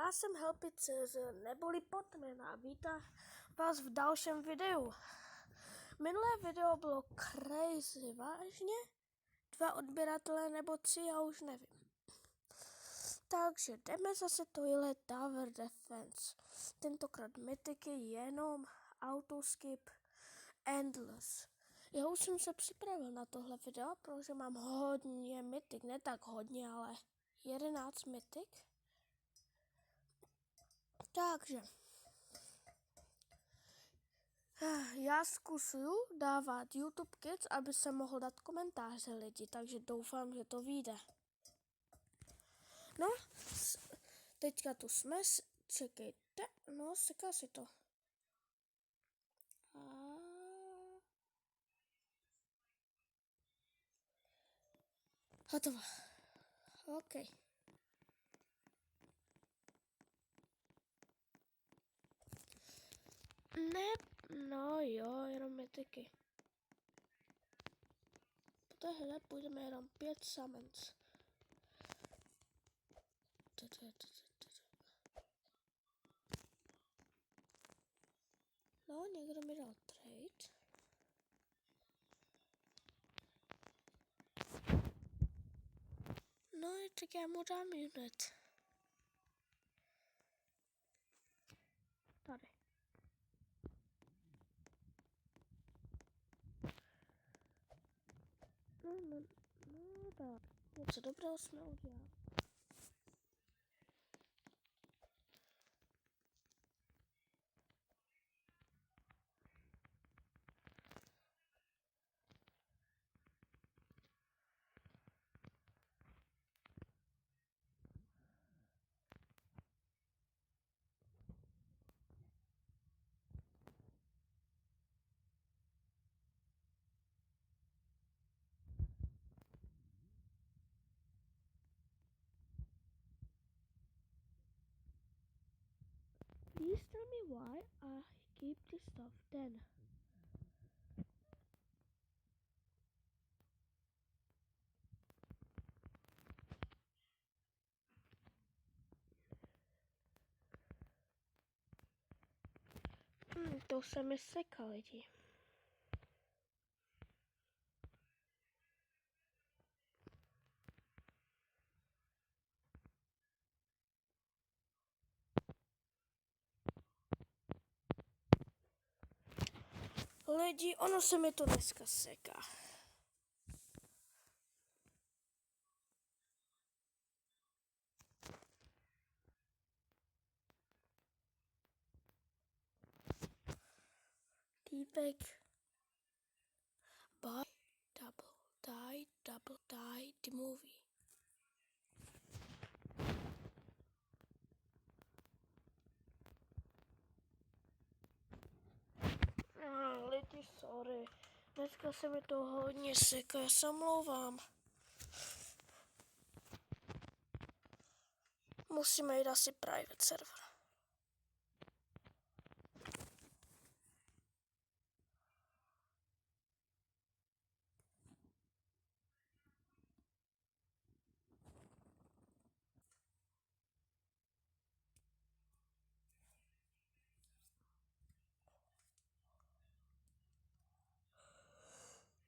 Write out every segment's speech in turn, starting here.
Já jsem Helpy.cz neboli Potman a vítám vás v dalším videu. Minulé video bylo crazy, vážně? 2 odběratele nebo 3, já už nevím. Takže jdeme zase Toilet Tower Defense. Tentokrát mytiky jenom autoskip endless. Já už jsem se připravil na tohle video, protože mám hodně mytik, ne tak hodně, ale 11 mytik. Takže já zkusuju dávat YouTube Kids, aby se mohl dát komentáře lidi, takže doufám, že to vyjde. No, teďka tu jsme, čekejte, no, seká si to. Hotovo. OK. Ne, no jo, jenom mytiky. Po téhle půjdeme jenom 5 summons. No, někdo mi dal trade. No, tak já mu dám unit. Tady. No, tak. Něco dobrého jsme udělali. Please tell me why I keep this stuff then. To se mi seka lidi. Lidi, ono se mi to dneska seká. Týpek. Buy, double die, the movie. Lidi, sorry. Dneska se mi to hodně seká, já se omlouvám. Musíme jít asi private server.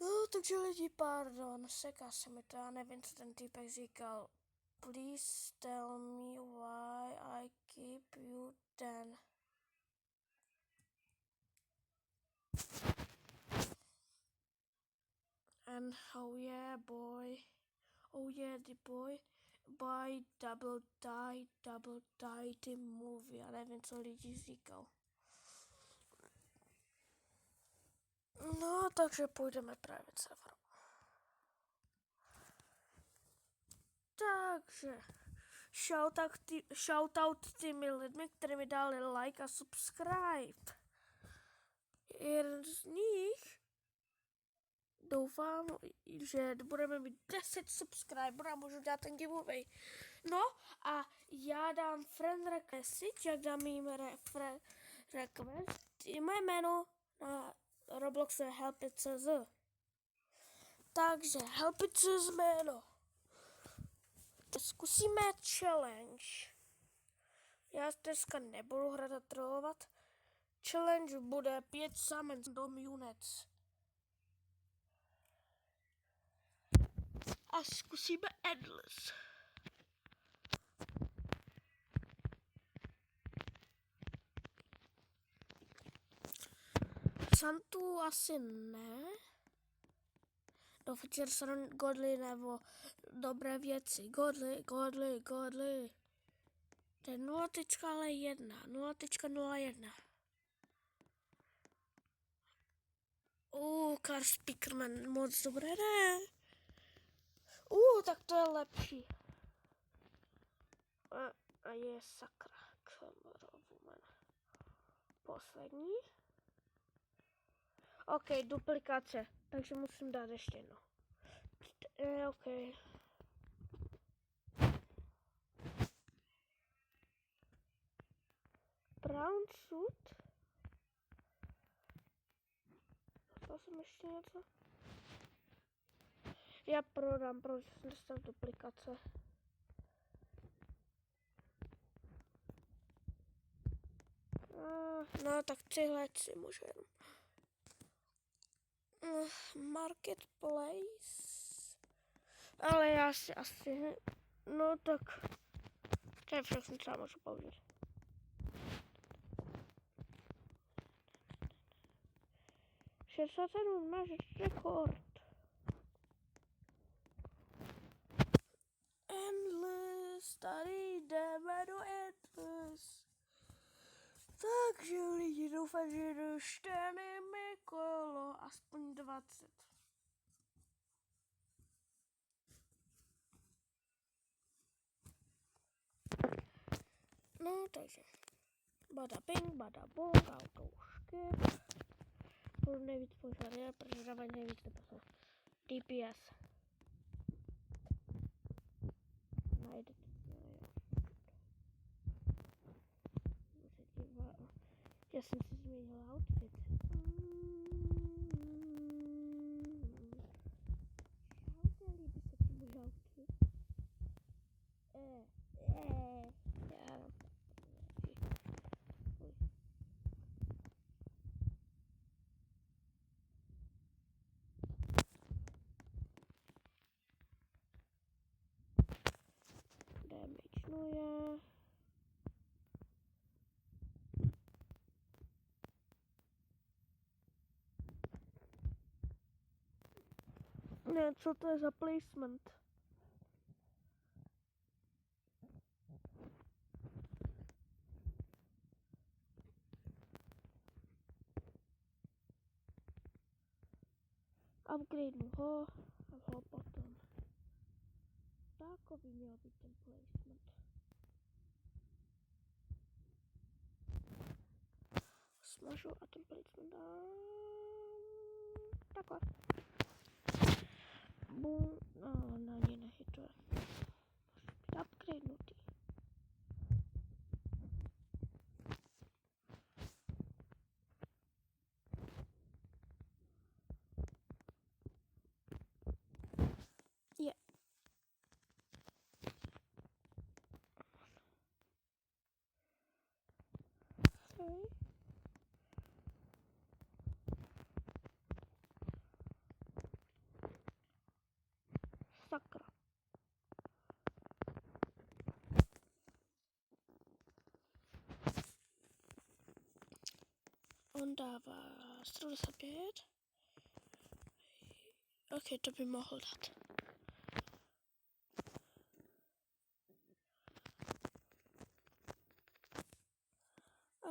No, takže lidi, pardon, seká se mi to, já nevím, co ten týpek říkal. Please tell me why I keep you then. And oh yeah, boy. Oh yeah, the boy. Buy double die the movie. Já nevím, co lidi říkal. No, takže půjdeme private server. Takže shoutout těmi lidmi, kteří mi dali like a subscribe. Jeden z nich doufám, že budeme mít 10 subscriberů a můžu dát ten giveaway. No a já dám friend request, jak dám jim friend request. I moje jméno na Robloxu je Helpy.cz. Takže Helpy.cz jméno. Zkusíme challenge. Já dneska nebudu hrát a trolovat. Challenge bude 5 summons dom units. A zkusíme endless. Santu asi ne. Do Fitcherson Godly nebo dobré věci. Godly. To je 0.1. 0.01. Car Speakerman, moc dobré, ne? Tak to je lepší. A je sakra. Woman. Poslední. OK, duplikace. Takže musím dát ještě jedno. OK. Brown suit. Dostal jsem ještě něco? Já prodám, protože jsem dostal duplikace. No, tak tyhle si můžeme. Marketplace. Ale já si asi... No tak... To je všechno, co já můžu použít. Máš rekord. Endless, tady jdeme do Endless. Takže lidi doufám, že dostaneme kolo aspoň 20. No, takže. Bada ping, bada bong, autošky. Budu nejvíc požádat, protože dávají nejvíc neposlouch. DPS. Najdete. Já jsem si změnila outfit. Líbí se ti můj outfit? Damage, no já. Ne, co to je za placement? Upgrade ho a ho potom. Takový měl být ten placement. Smažu a ten placement dám. Takhle. Boom. No, na ně nehituje. Upgradenutý. Je. Okay. Sakra. On dává 125. OK, to by mohl dát.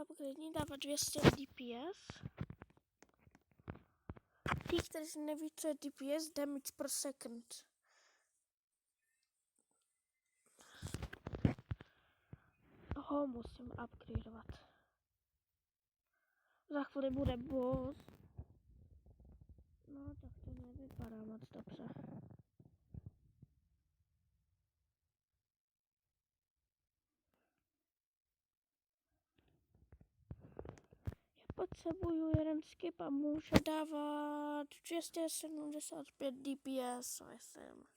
Upgrade dává 200 DPS. Ty, kteří neví, co je DPS, damage per second. Ho musím upgradeovat. Za chvíli bude boss. No, tak to nevypadá moc dobře. Já potřebuju jeden skip a může dávat 275 DPS, myslím.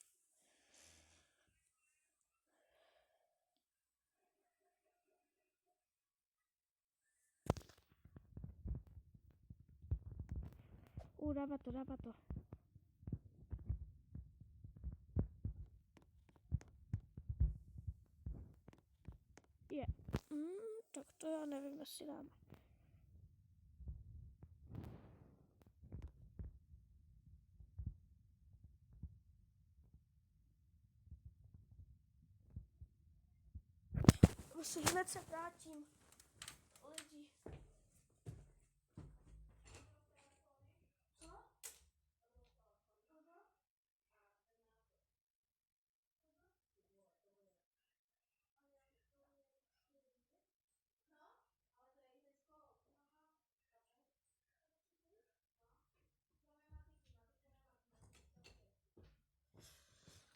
Dává to, dává to. Je. Tak to já nevím, jestli dáme. Hned se vrátím. Lidi. Co?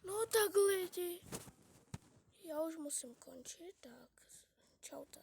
No tak lidi. Já už musím končit, tak čaute.